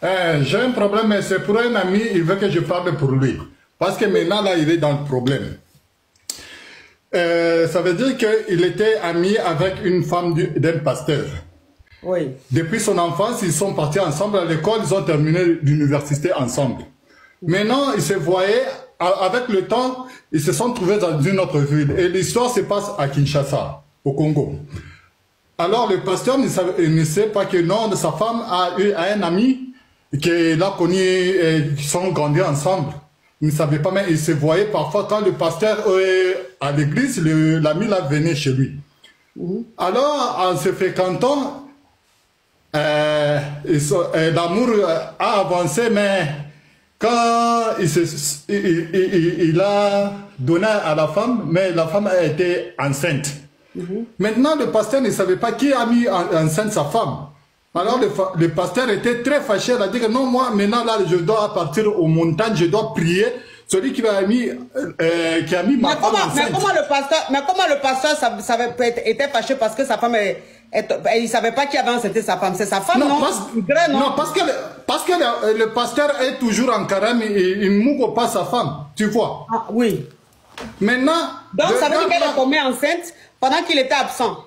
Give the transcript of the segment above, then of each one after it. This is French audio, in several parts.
J'ai un problème, mais c'est pour un ami, il veut que je parle pour lui. Parce que maintenant, là, il est dans le problème. Ça veut dire qu'il était ami avec une femme d'un pasteur. Oui. Depuis son enfance, ils sont partis ensemble à l'école, ils ont terminé l'université ensemble. Maintenant, ils se voyaient, avec le temps, ils se sont trouvés dans une autre ville. Et l'histoire se passe à Kinshasa, au Congo. Alors, le pasteur ne sait pas que non, sa femme a eu un ami qu'il a connu et ils sont grandis ensemble. Il ne savait pas, mais il se voyait parfois quand le pasteur est à l'église, l'ami là venait chez lui. Alors, en se fréquentant, l'amour a avancé, mais quand il a donné à la femme, mais la femme a été enceinte. Maintenant, le pasteur ne savait pas qui a mis enceinte sa femme. Alors, le pasteur était très fâché. Il a dit que non, moi, maintenant, là, je dois partir aux montagnes, je dois prier. Celui qui a mis ma femme enceinte. Mais comment le pasteur était fâché parce que sa femme, il ne savait pas qui avait enceinté sa femme. C'est sa femme, non? Non, parce que le pasteur est toujours en carême, il ne m'ouvre pas sa femme, tu vois. Ah, oui. Maintenant... Donc, ça veut dire qu'elle est tombée enceinte pendant qu'il était absent.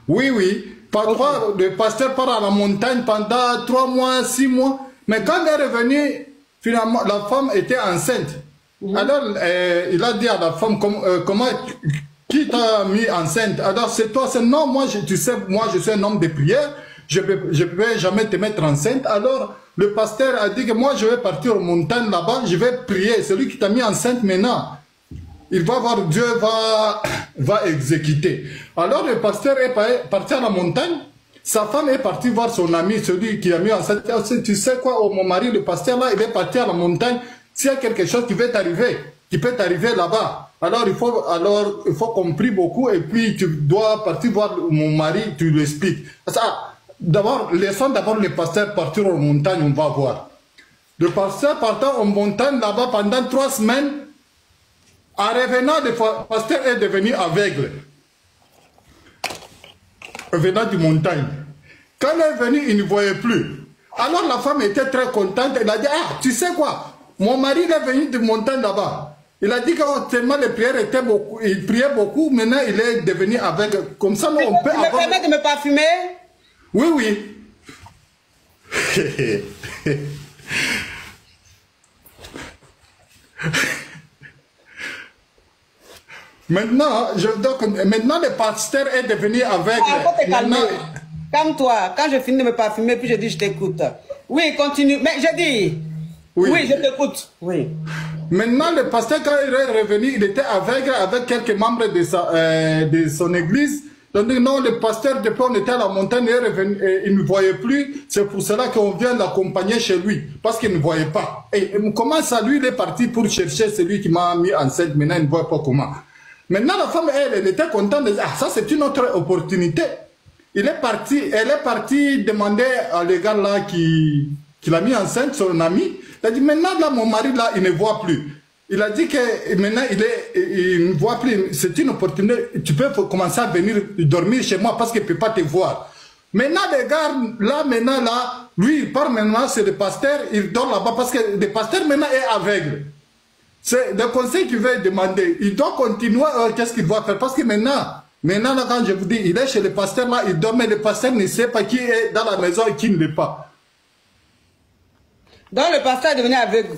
Oui, oui. Parfois, le pasteur part à la montagne pendant 3 mois, 6 mois. Mais quand elle est revenue, finalement, la femme était enceinte. Alors, il a dit à la femme, comment, qui t'a mis enceinte? Alors, c'est toi, c'est non, moi, tu sais, moi, je suis un homme de prière. Je ne peux jamais te mettre enceinte. Alors, le pasteur a dit que moi, je vais partir aux montagnes là-bas, je vais prier. Celui qui t'a mis enceinte maintenant, il va voir, Dieu va exécuter. Alors le pasteur est parti à la montagne, sa femme est partie voir son ami, celui qui a mis enceinte. Tu sais quoi, oh, mon mari, le pasteur là, il est parti à la montagne. S'il y a quelque chose qui peut t'arriver, là-bas, alors il faut qu'on prie beaucoup et puis tu dois partir voir mon mari, tu lui expliques. D'abord, laissons d'abord le pasteur partir aux montagnes, on va voir. Le pasteur partant en montagne là-bas pendant 3 semaines, en revenant, le pasteur est devenu aveugle. Revenant du montagne. Quand il est venu, il ne voyait plus. Alors la femme était très contente. Elle a dit, ah, tu sais quoi, mon mari est venu du montagne là-bas. Il a dit que tellement les prières étaient beaucoup, il priait beaucoup, maintenant il est devenu aveugle. Comme ça, on peut avoir... Tu me permets de me parfumer? Oui, oui. Maintenant, maintenant le pasteur est devenu aveugle. Calme-toi. Quand je finis de me parfumer, puis je dis je t'écoute. Oui, continue. Mais je dis. Oui, je t'écoute. Oui. Maintenant, le pasteur, quand il est revenu, il était aveugle avec quelques membres de son église. Donc, non, le pasteur, depuis on était à la montagne, il est revenu, il ne voyait plus. C'est pour cela qu'on vient l'accompagner chez lui. Parce qu'il ne voyait pas. Et comment ça, lui, il est parti pour chercher celui qui m'a mis enceinte. Maintenant, il ne voit pas comment. Maintenant, la femme, elle était contente de dire, ah, ça c'est une autre opportunité. Elle est partie demander à le gars là qui l'a mis enceinte, son ami. Elle a dit, maintenant là, mon mari là, il ne voit plus. Il a dit que maintenant, il ne voit plus. C'est une opportunité. Tu peux commencer à venir dormir chez moi parce qu'il ne peut pas te voir. Maintenant, le gars là, maintenant là, lui, il part maintenant, c'est le pasteur, il dort là-bas parce que le pasteur maintenant est aveugle. C'est le conseil qu'il veut demander. Il doit continuer, qu'est-ce qu'il doit faire? Parce que maintenant là, quand je vous dis, il est chez le pasteur là, il dort, mais le pasteur ne sait pas qui est dans la maison et qui ne l'est pas. Donc le pasteur est devenu aveugle.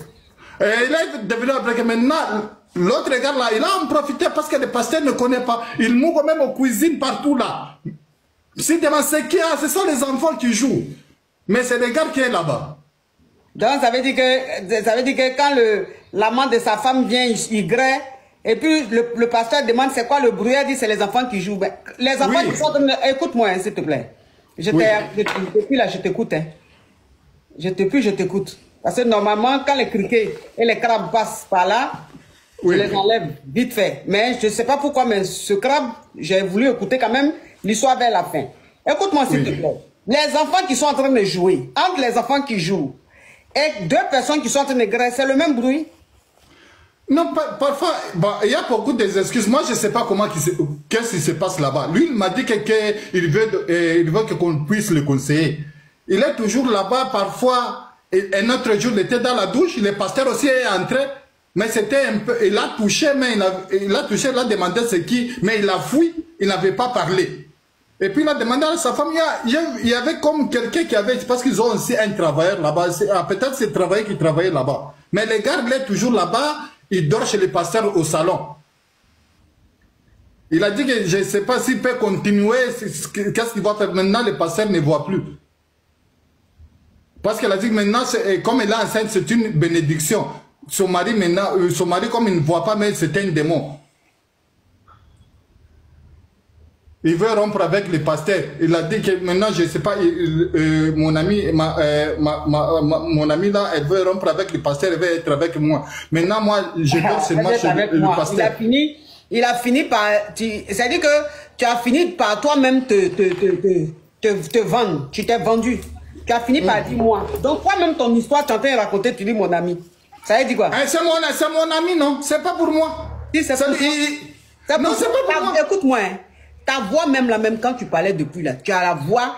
Il est devenu aveugle. Maintenant, l'autre gars là, il a en profité parce que le pasteur ne connaît pas. Il mouvre même aux cuisines partout là. Si demande ce qu'il y a, ce sont les enfants qui jouent. Mais c'est le gars qui est là-bas. Donc ça veut dire que quand l'amant de sa femme vient, il grêle, et puis le pasteur demande c'est quoi le bruit, il dit c'est les enfants qui jouent. Ben, les enfants qui sont... Écoute-moi, hein, s'il te plaît. Depuis là, je t'écoute. Hein. Je t'écoute. Parce que normalement, quand les criquets et les crabes passent par là, je les enlève vite fait. Mais je ne sais pas pourquoi, mais ce crabe, j'ai voulu écouter quand même l'histoire vers la fin. Écoute-moi, s'il te plaît. Les enfants qui sont en train de jouer, entre les enfants qui jouent, et 2 personnes qui sont en train de grêler, c'est le même bruit? Non, parfois, il y a beaucoup d'excuses. Moi, je ne sais pas qu'est-ce qui se passe là-bas. Lui, il m'a dit qu'il veut qu'on puisse le conseiller. Il est toujours là-bas, parfois, Et un autre jour, il était dans la douche, le pasteur aussi est entré, mais c'était un peu, il a touché, mais il a touché, il a demandé ce qui, mais il a fui, il n'avait pas parlé. Et puis il a demandé à sa femme, il y avait comme quelqu'un qui avait, parce qu'ils ont aussi un travailleur là-bas, peut-être c'est le travailleur qui travaillait là-bas. Mais les gars, il est toujours là-bas, il dort chez le pasteur au salon. Il a dit que je ne sais pas s'il peut continuer, qu'est-ce qu'il va faire maintenant, le pasteur ne voit plus. Parce qu'elle a dit que maintenant, comme elle est enceinte, c'est une bénédiction. Son mari, maintenant, comme il ne voit pas, mais c'est un démon. Il veut rompre avec le pasteur. Il a dit que maintenant, je ne sais pas, mon ami, mon ami là, elle veut rompre avec le pasteur, elle veut être avec moi. Maintenant, moi, je veux seulement chez le pasteur. Il a fini par... C'est-à-dire que tu as fini par toi-même te vendre. Tu t'es vendu. Tu as fini par dire moi. Donc toi-même, ton histoire, tu es en train de raconter, tu dis mon ami. Ça veut dire quoi? C'est mon ami, non? C'est pas pour moi. Si, c'est pour toi. Non, c'est pas pour moi. Écoute-moi, hein. Ta voix même là, même quand tu parlais depuis là, tu as la voix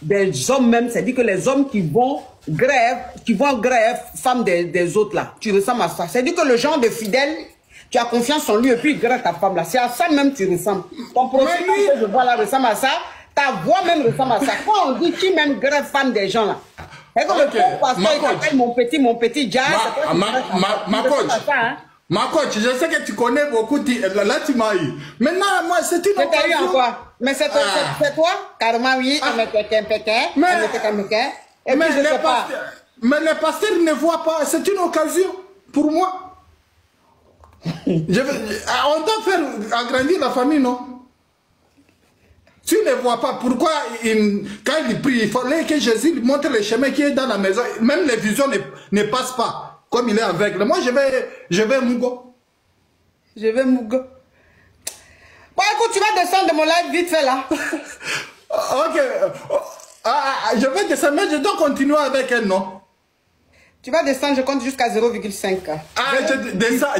des hommes même. C'est-à-dire que les hommes qui vont grève, femmes des autres là, tu ressembles à ça. C'est-à-dire que le genre de fidèle, tu as confiance en lui et puis il grève ta femme là. C'est à ça même que tu ressembles. Ton profil que je vois là ressemble à ça. Ta voix même ressemble à ça. Quand on dit qui même grève femme des gens là. Et comme le pasteur il t'appelle mon petit Jazz. Ma coach, je sais que tu connais beaucoup, là tu m'as eu. Maintenant, moi, c'est une occasion. Je t'ai eu en quoi? Mais c'est toi? Carrément, oui, mais le pasteur ne voit pas, c'est une occasion pour moi. On doit faire agrandir la famille, non? Tu ne vois pas pourquoi, quand il prie, il fallait que Jésus lui montre le chemin qui est dans la maison. Même les visions ne passent pas. Comme il est aveugle. Moi, je vais Mougo. Je vais Mougo. Bon, écoute, tu vas descendre de mon live vite fait là. Ok. Je vais descendre, mais je dois continuer avec elle, non? Tu vas descendre, je compte jusqu'à 0,5.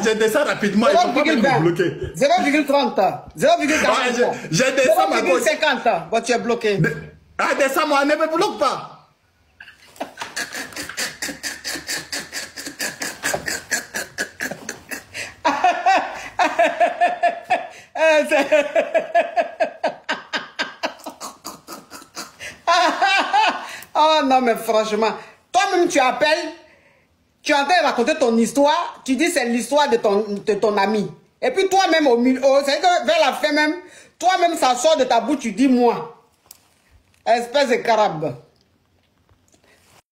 Je descends rapidement. 0,20. 0,30. 0,40. Je descends ma gauche. 0,50. Bon, tu es bloqué. Descends-moi, ne me bloque pas. Oh non, mais franchement, toi-même tu appelles, tu es en train de raconter ton histoire, tu dis c'est l'histoire de ton ami. Et puis toi-même au milieu, c'est que vers la fin même, toi-même ça sort de ta bouche, tu dis moi. Espèce de carabe.